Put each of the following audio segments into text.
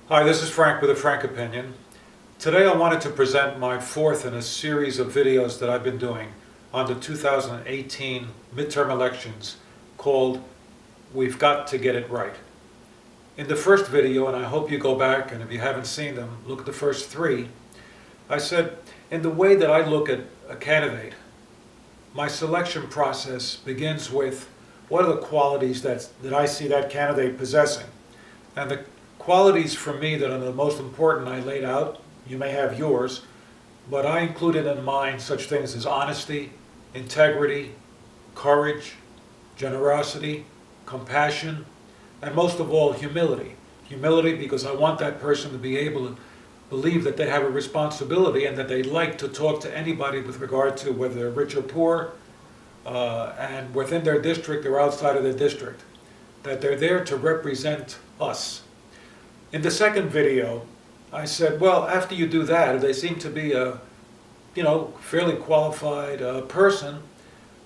Hi, this is Frank with a Frank Opinion. Today I wanted to present my fourth in a series of videos that I've been doing on the 2018 midterm elections called We've Got to Get It Right. In the first video, and I hope you go back and if you haven't seen them, look at the first three, I said in the way that I look at a candidate, my selection process begins with what are the qualities that I see that candidate possessing. And the qualities for me that are the most important I laid out, you may have yours, but I included in mine such things as honesty, integrity, courage, generosity, compassion, and most of all, humility. Humility because I want that person to be able to believe that they have a responsibility and that they like to talk to anybody with regard to whether they're rich or poor, and within their district or outside of their district, that they're there to represent us. In the second video, I said, well, after you do that, if they seem to be a, fairly qualified person,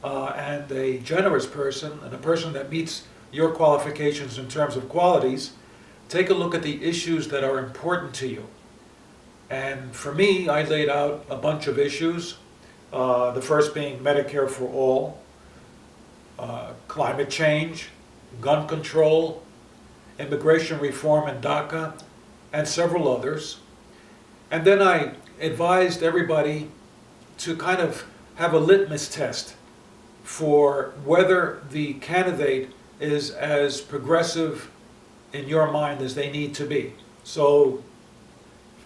and a generous person, and a person that meets your qualifications in terms of qualities, take a look at the issues that are important to you. And for me, I laid out a bunch of issues, the first being Medicare for all, climate change, gun control, immigration reform in DACA, and several others. And then I advised everybody to kind of have a litmus test for whether the candidate is as progressive in your mind as they need to be. So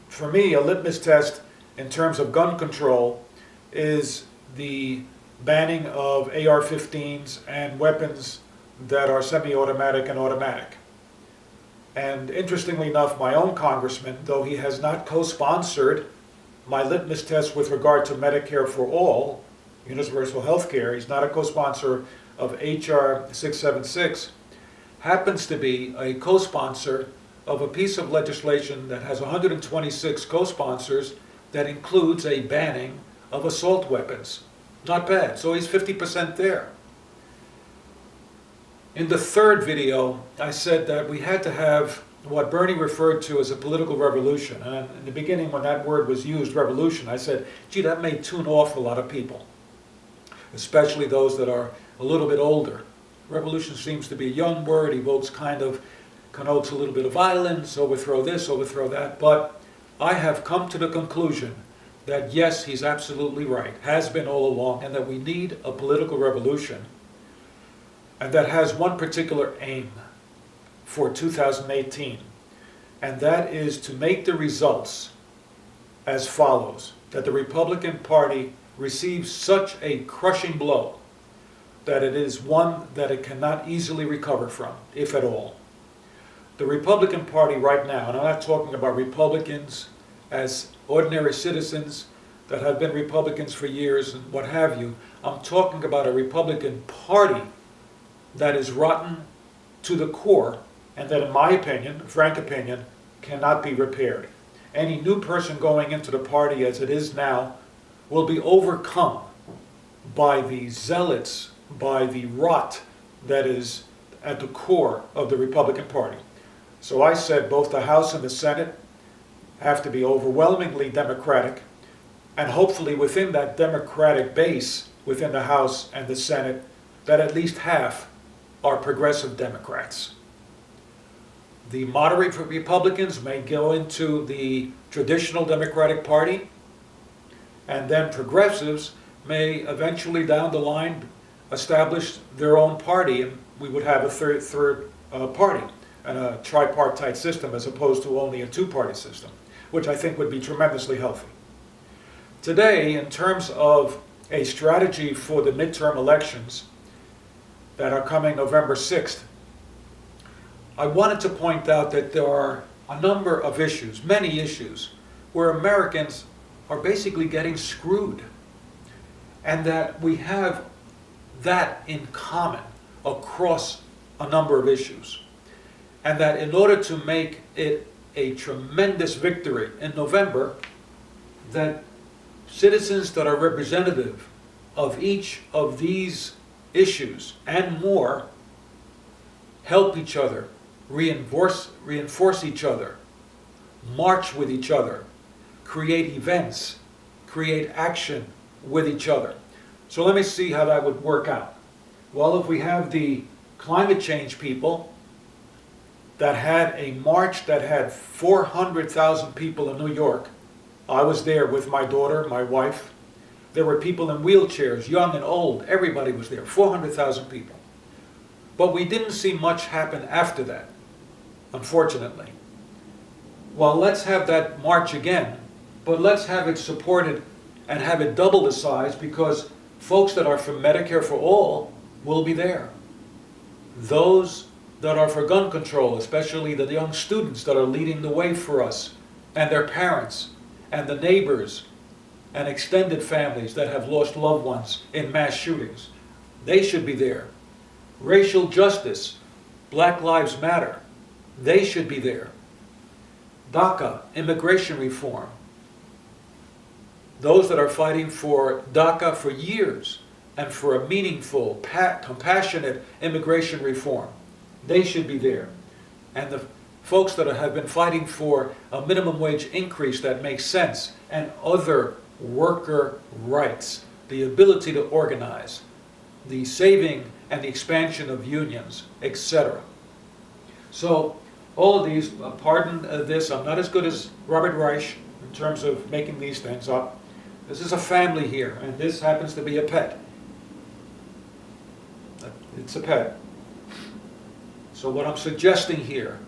for me, a litmus test in terms of gun control is the banning of AR-15s and weapons that are semi-automatic and automatic. And interestingly enough, my own congressman, though he has not co-sponsored my litmus test with regard to Medicare for all, universal health care, he's not a co-sponsor of HR 676, happens to be a co-sponsor of a piece of legislation that has 126 co-sponsors that includes a banning of assault weapons. Not bad, so he's 50% there. In the third video, I said that we had to have what Bernie referred to as a political revolution. And in the beginning, when that word was used, revolution, I said, gee, that may tune off a lot of people, especially those that are a little bit older. Revolution seems to be a young word, connotes a little bit of violence, overthrow this, overthrow that. But I have come to the conclusion that yes, he's absolutely right, has been all along, and that we need a political revolution. And that has one particular aim for 2018, and that is to make the results as follows: that the Republican Party receives such a crushing blow that it is one that it cannot easily recover from, if at all. The Republican Party right now, and I'm not talking about Republicans as ordinary citizens that have been Republicans for years and what have you, I'm talking about a Republican Party that is rotten to the core, and that, in my opinion, frank opinion, cannot be repaired. Any new person going into the party as it is now will be overcome by the zealots, by the rot that is at the core of the Republican Party. So I said both the House and the Senate have to be overwhelmingly Democratic, and hopefully within that Democratic base, within the House and the Senate, that at least half are progressive Democrats. The moderate Republicans may go into the traditional Democratic Party, and then progressives may eventually down the line establish their own party, and we would have a third party, and a tripartite system as opposed to only a two-party system, which I think would be tremendously healthy. Today, in terms of a strategy for the midterm elections that are coming November 6th, I wanted to point out that there are a number of issues, many issues, where Americans are basically getting screwed, and that we have that in common across a number of issues, and that in order to make it a tremendous victory in November, that citizens that are representative of each of these issues and more help each other, reinforce each other, march with each other, create events, create action with each other. So let me see how that would work out. Well, if we have the climate change people that had a march that had 400,000 people in New York. I was there with my daughter, my wife. There were people in wheelchairs, young and old. Everybody was there, 400,000 people. But we didn't see much happen after that, unfortunately. Well, let's have that march again, but let's have it supported and have it double the size, because folks that are for Medicare for all will be there. Those that are for gun control, especially the young students that are leading the way for us, and their parents, and the neighbors, and extended families that have lost loved ones in mass shootings, they should be there. Racial justice, Black Lives Matter, they should be there. DACA, immigration reform, those that are fighting for DACA for years and for a meaningful, compassionate immigration reform, they should be there. And the folks that have been fighting for a minimum wage increase that makes sense, and other worker rights, the ability to organize, the saving and the expansion of unions, etc. So all of these, pardon this, I'm not as good as Robert Reich in terms of making these things up. This is a family here, and this happens to be a pet. It's a pet. So what I'm suggesting here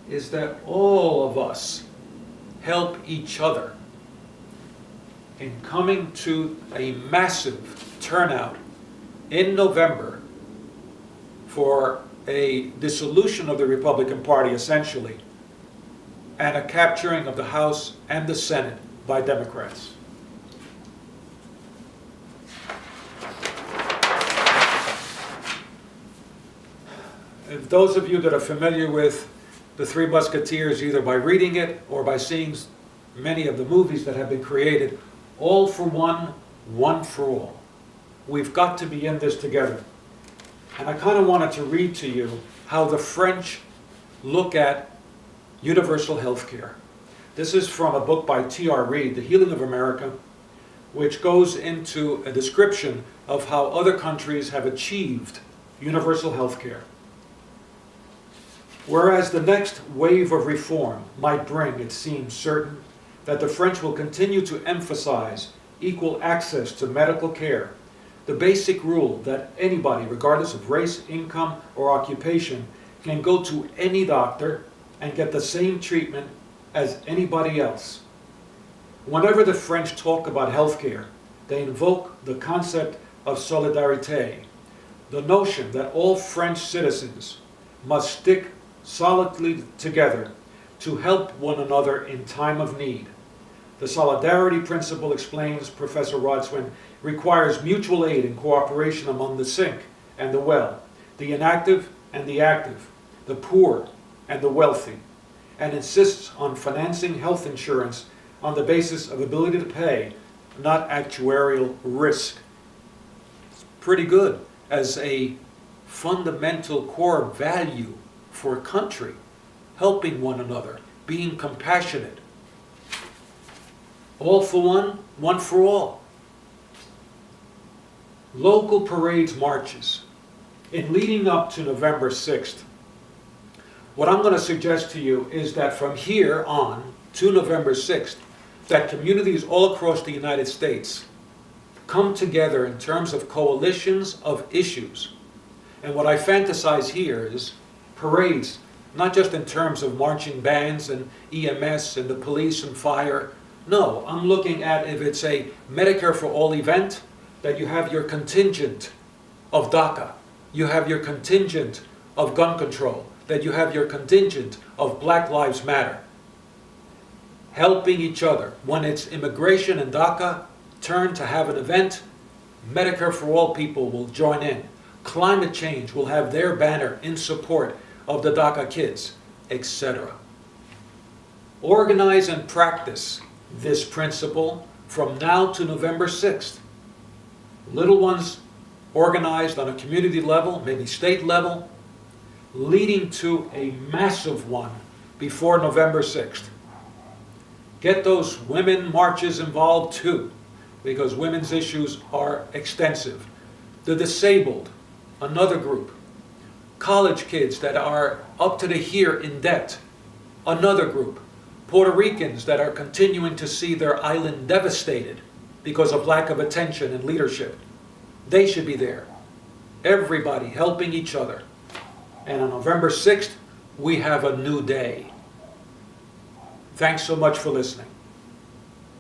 is that all of us help each other in coming to a massive turnout in November for a dissolution of the Republican Party, essentially, and a capturing of the House and the Senate by Democrats. If those of you that are familiar with The Three Musketeers, either by reading it or by seeing many of the movies that have been created, all for one, one for all. We've got to be in this together. And I kind of wanted to read to you how the French look at universal health care. This is from a book by T.R. Reid, The Healing of America, which goes into a description of how other countries have achieved universal health care. Whereas the next wave of reform might bring, it seems certain, that the French will continue to emphasize equal access to medical care, the basic rule that anybody, regardless of race, income, or occupation, can go to any doctor and get the same treatment as anybody else. Whenever the French talk about healthcare, they invoke the concept of solidarité, the notion that all French citizens must stick solidly together to help one another in time of need. The solidarity principle, explains Professor Rodswin, requires mutual aid and cooperation among the sick and the well, the inactive and the active, the poor and the wealthy, and insists on financing health insurance on the basis of ability to pay, not actuarial risk. It's pretty good as a fundamental core value for a country, helping one another, being compassionate. All for one, one for all. Local parades, marches. In leading up to November 6th, what I'm going to suggest to you is that from here on to November 6th, that communities all across the United States come together in terms of coalitions of issues. And what I fantasize here is parades, not just in terms of marching bands and EMS and the police and fire. No, I'm looking at if it's a Medicare for all event, that you have your contingent of DACA, you have your contingent of gun control, that you have your contingent of Black Lives Matter. Helping each other. When it's immigration and DACA turn to have an event, Medicare for all people will join in. Climate change will have their banner in support of the DACA kids, etc. Organize and practice this principle from now to November 6th. Little ones organized on a community level, maybe state level, leading to a massive one before November 6th. Get those women marches involved too, because women's issues are extensive. The disabled, another group. College kids that are up to the here in debt, another group. Puerto Ricans that are continuing to see their island devastated because of lack of attention and leadership. They should be there. Everybody helping each other. And on November 6th, we have a new day. Thanks so much for listening.